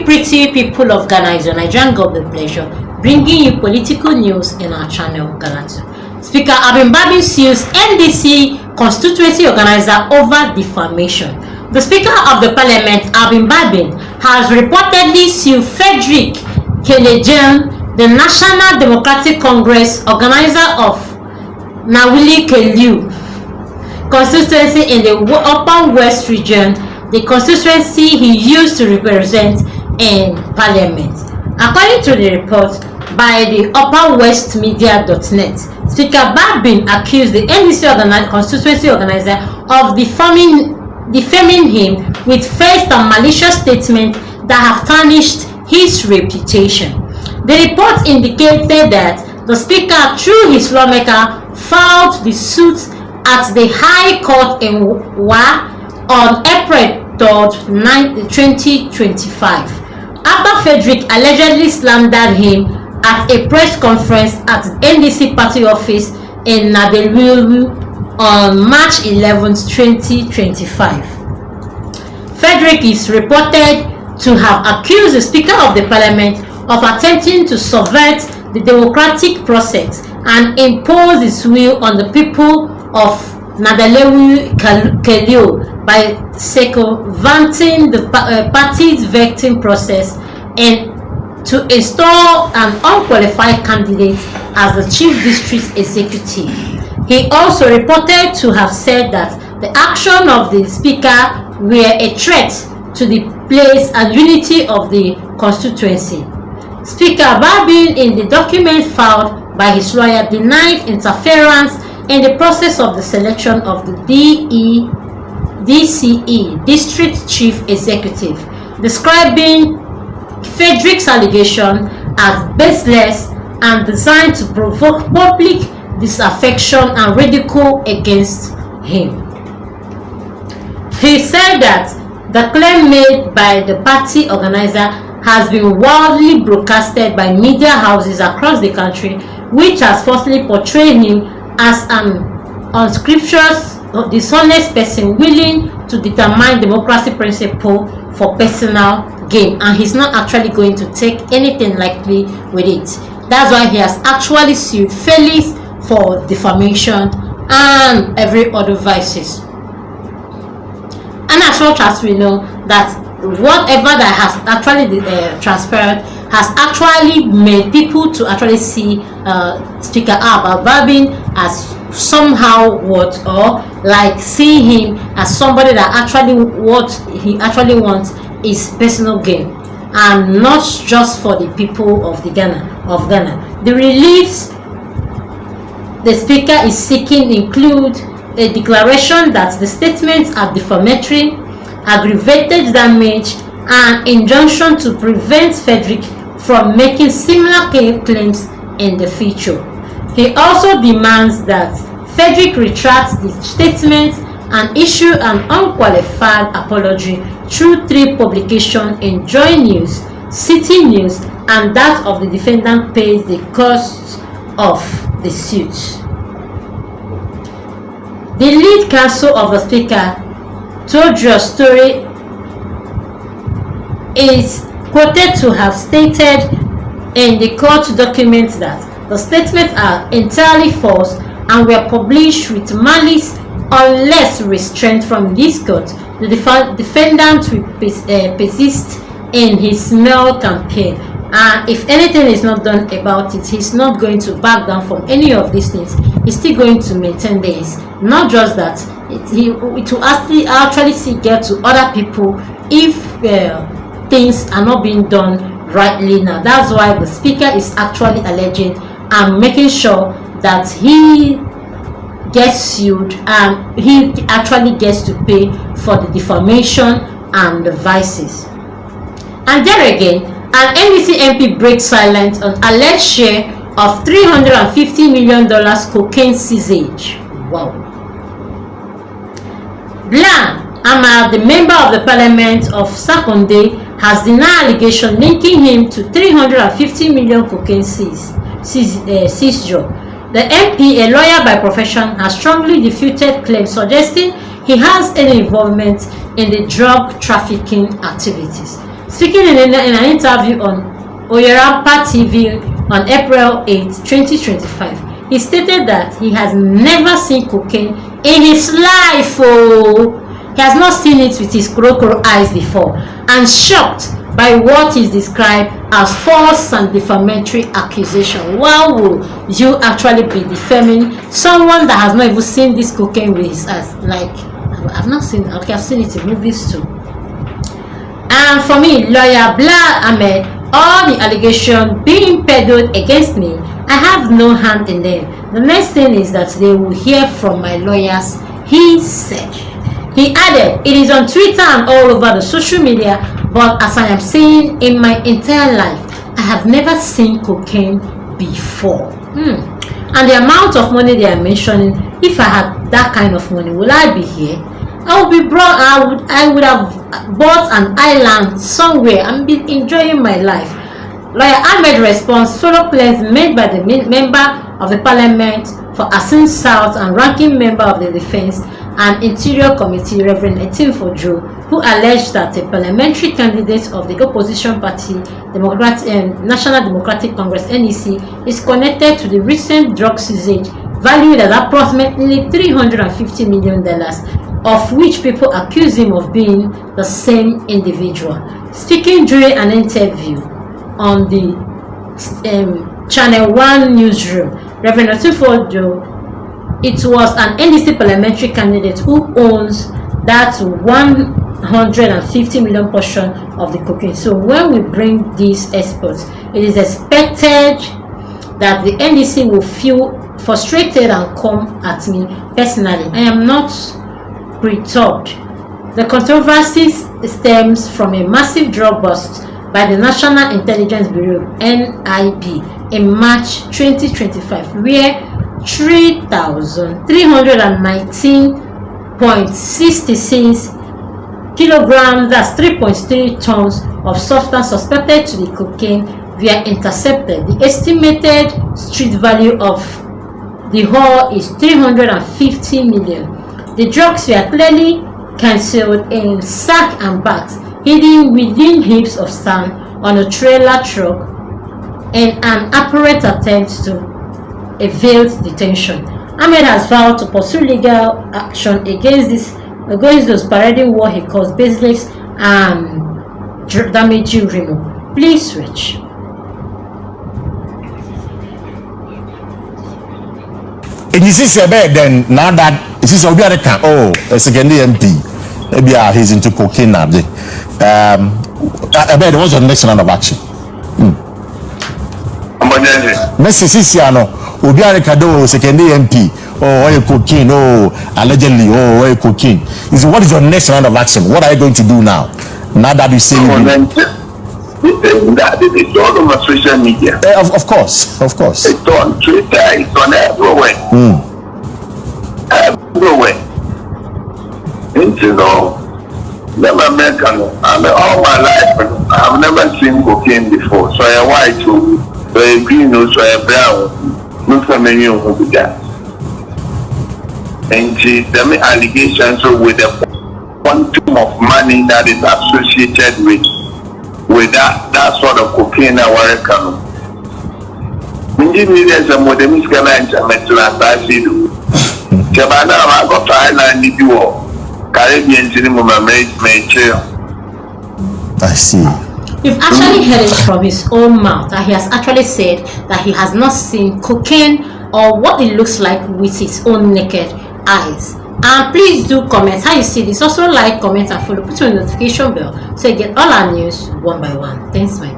pretty people of Ghana, it's your Nigerian government pleasure bringing you political news in our channel, Ghanatube. Speaker Bagbin sues NDC constituency organizer over defamation. The Speaker of the Parliament, Bagbin, has reportedly sued Frederick Kelejan, the National Democratic Congress organizer of Nawili Kelu constituency in the Upper West region, the constituency he used to represent in Parliament. According to the report by the upperwestmedia.net, Speaker Bagbin accused the NDC constituency organizer of defaming him with false and malicious statements that have tarnished his reputation. The report indicated that the Speaker, through his lawmaker, filed the suit at the High Court in Wa on April 3rd, 2025, after Frederick allegedly slandered him at a press conference at the NDC party office in Nadelulu on March 11, 2025. Frederick is reported to have accused the Speaker of the Parliament of attempting to subvert the democratic process and impose his will on the people of Nadelulu Kelu by circumventing the party's vetting process and to install an unqualified candidate as the chief district executive. He also reported to have said that the action of the Speaker were a threat to the place and unity of the constituency. Speaker Bagbin, in the document filed by his lawyer, denied interference in the process of the selection of the DCE, District Chief Executive, describing Frederick's allegation as baseless and designed to provoke public disaffection and ridicule against him. He said that the claim made by the party organizer has been widely broadcasted by media houses across the country, which has falsely portrayed him as an unscrupulous, dishonest person willing to determine democracy principle for personal gain, and he's not actually going to take anything lightly with it. That's why he has actually sued Felix for defamation and every other vices. And as much as we know that whatever that has actually transpired has actually made people to actually see Speaker Bagbin as somehow what, or like see him as somebody that actually what he actually wants is personal gain and not just for the people of Ghana. The reliefs the Speaker is seeking include a declaration that the statements are defamatory, aggravated damage, and injunction to prevent Frederick from making similar claims in the future. He also demands that Frederick retracts the statement and issue an unqualified apology through 3 publications in Joy News, City News, and that of the defendant pays the cost of the suit. The lead counsel of the Speaker told your story is quoted to have stated in the court documents that the statements are entirely false and were published with malice unless restrained from this court. The defendant will persist in his smear campaign, and if anything is not done about it, he's not going to back down from any of these things. He's still going to maintain this. Not just that, it will actually get to other people if things are not being done rightly now. That's why the Speaker is actually alleging and making sure that he gets sued and he actually gets to pay for the defamation and the vices. And there again, an NDC MP breaks silence on alleged share of $350 million cocaine seizure. Wow. Blanc Amar, the member of the Parliament of Sakonde, has denied allegation linking him to 350 million cocaine seizure. The MP, a lawyer by profession, has strongly refuted claims suggesting he has any involvement in the drug trafficking activities. Speaking in an interview on Oyerapa TV on April 8, 2025, he stated that he has never seen cocaine in his life. Oh, he has not seen it with his crocodile eyes before, and shocked by what is described as false and defamatory accusation. Why would you actually be defaming someone that has not even seen this cocaine with his eyes? Like, I've not seen it. Okay, I've seen it in movies too. And for me, lawyer Bla Ahmed, all the allegations being peddled against me, I have no hand in them. The next thing is that they will hear from my lawyers, he said. He added, it is on Twitter and all over the social media, but as I am saying, in my entire life, I have never seen cocaine before. And the amount of money they are mentioning, if I had that kind of money, will I be here? I would be brought. I would have bought an island somewhere and be enjoying my life. Lawyer Ahmed responds follow claims made by the member of the Parliament for Asin South and ranking member of the Defense and Interior Committee, Reverend Etimfojo, who alleged that a parliamentary candidate of the opposition party, National Democratic Congress (NDC), is connected to the recent drug seizure valued at approximately $350 million. Of which people accuse him of being the same individual. Speaking during an interview on the Channel 1 newsroom, Reverend Otunfojo, it was an NDC parliamentary candidate who owns that 150 million portion of the cocaine. So when we bring these experts, it is expected that the NDC will feel frustrated and come at me personally. I am not perturbed. The controversy stems from a massive drug bust by the National Intelligence Bureau (NIB) in March 2025, where 319.66 kilograms, that's 3.3 tons of substance suspected to be cocaine, were intercepted. The estimated street value of the haul is 350 million. The drugs were clearly concealed in sack and bags, hidden within heaps of sand on a trailer truck in an apparent attempt to evade detention. Ahmed has vowed to pursue legal action against those parading what he calls baseless and damaging rumor. Please switch. It is bad then now that it is already can a second MP. Maybe he's into cocaine now. I bet what's the next round of action? Messi Siciano, Obiare Kado, second MP, or cocaine, allegedly, or cocaine. What is your next round of action? What are you going to do now? Now that you say it's all over social media. Of course. It's on Twitter, it's on everywhere. Everywhere. You know, never American. All my life, I've never seen cocaine before. So I white, so I green, so I brown. Not so many of them. And the allegations with the quantum of money that is associated with that sort of cocaine that we're coming. When you need as a modern scanner and Metrasasidu, Cabana, I got to Island, you all Caribbean cinema major. I see. You've actually heard it from his own mouth that he has actually said that he has not seen cocaine or what it looks like with his own naked eyes. And please do comment how you see this. Also like, comment, and follow. Put on the notification bell so you get all our news one by one. Thanks, mate.